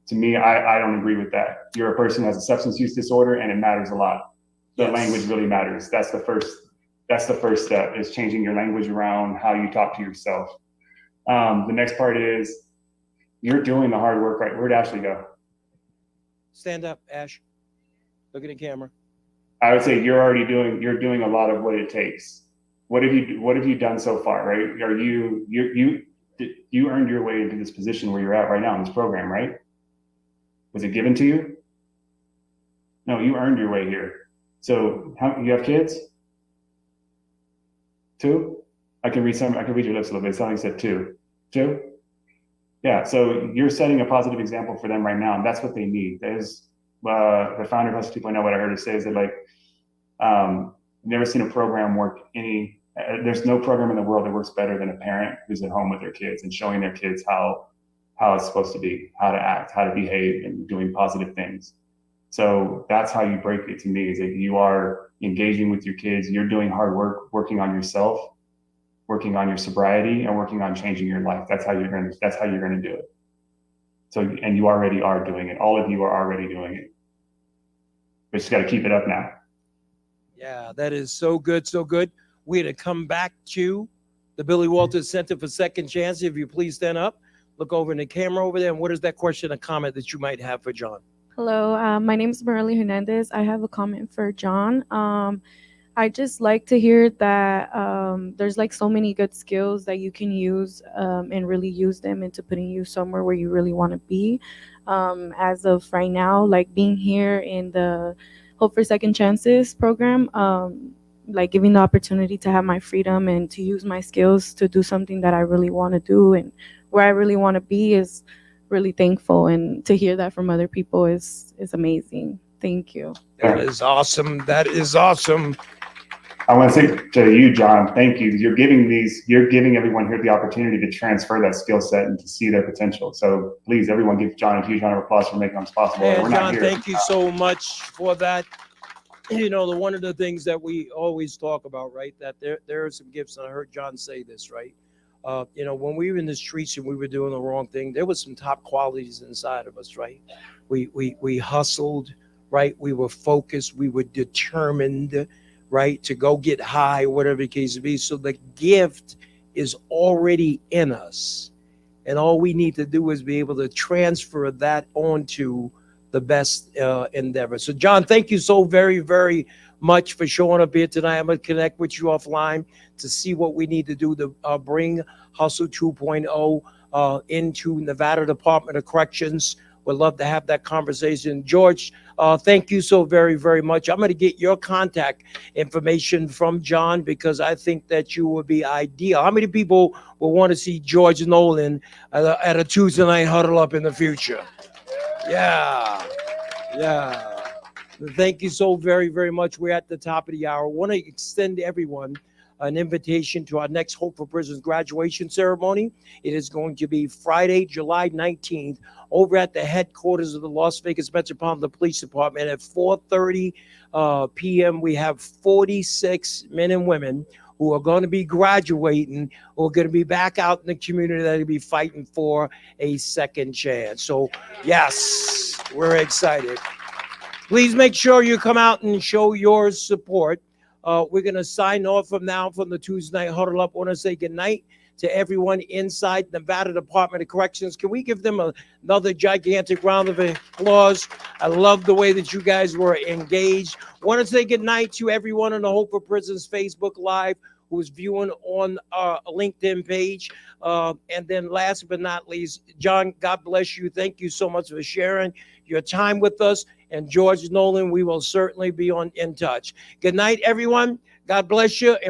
Speaker 12: to me, I don't agree with that. You're a person who has a substance use disorder, and it matters a lot. The
Speaker 1: Yes.
Speaker 12: language really matters. That's the first step, is changing your language around how you talk to yourself. The next part is you're doing the hard work, right? Where'd Ashley go?
Speaker 1: Stand up, Ash. Look at the camera.
Speaker 12: I would say you're doing a lot of what it takes. What have you done so far, right? You earned your way into this position where you're at right now in this program, right? Was it given to you? No, you earned your way here. So you have kids? 2? I can read your lips a little bit. It sounded like you said 2. 2? Yeah, so you're setting a positive example for them right now, and that's what they need. There's the founder of Hustle 2.0, what I heard her say is that never seen a program work there's no program in the world that works better than a parent who's at home with their kids and showing their kids how it's supposed to be, how to act, how to behave, and doing positive things. So that's how you break it to me, is that you are engaging with your kids, you're doing hard work, working on yourself, working on your sobriety, and working on changing your life. That's how you're gonna do it. So, and you already are doing it. All of you are already doing it. We just got to keep it up now.
Speaker 1: Yeah, that is so good, so good. We're to come back to the Billy Walters Center for Second Chance. If you please stand up, look over in the camera over there. And what is that question or comment that you might have for John?
Speaker 21: Hello, my name is Marely Hernandez. I have a comment for John. I just like to hear that there's like so many good skills that you can use and really use them into putting you somewhere where you really want to be. As of right now, like being here in the Hope for Second Chances program, like giving the opportunity to have my freedom and to use my skills to do something that I really want to do and where I really want to be is really thankful. And to hear that from other people is amazing. Thank you.
Speaker 1: That is awesome. That is awesome.
Speaker 12: I want to say to you, John, thank you. You're giving everyone here the opportunity to transfer that skill set and to see their potential. So please, everyone, give John a huge round of applause for making this possible.
Speaker 1: And John, thank you so much for that. You know, one of the things that we always talk about, right, that there are some gifts, and I heard John say this, right? When we were in the streets and we were doing the wrong thing, there was some top qualities inside of us, right? We hustled, right? We were focused, we were determined, right, to go get high, whatever the case may be. So the gift is already in us. And all we need to do is be able to transfer that onto the best endeavor. So, John, thank you so very, very much for showing up here tonight. I'm going to connect with you offline to see what we need to do to bring Hustle 2.0 into Nevada Department of Corrections. Would love to have that conversation. George, thank you so very, very much. I'm going to get your contact information from John because I think that you would be ideal. How many people will want to see George Nolan at a Tuesday night huddle up in the future? Yeah. Thank you so very, very much. We're at the top of the hour. I want to extend to everyone an invitation to our next Hope for Prisoners graduation ceremony. It is going to be Friday, July 19th, over at the headquarters of the Las Vegas Metropolitan Police Department at 4:30 p.m. We have 46 men and women who are going to be graduating, who are going to be back out in the community that will be fighting for a second chance. So, yes, we're excited. Please make sure you come out and show your support. We're going to sign off from now from the Tuesday Night Huddle Up. I want to say good night to everyone inside Nevada Department of Corrections. Can we give them another gigantic round of applause? I love the way that you guys were engaged. I want to say good night to everyone on the Hope for Prisons Facebook Live who is viewing on our LinkedIn page. And then last but not least, John, God bless you. Thank you so much for sharing your time with us. And George Nolan, we will certainly be in touch. Good night, everyone. God bless you. And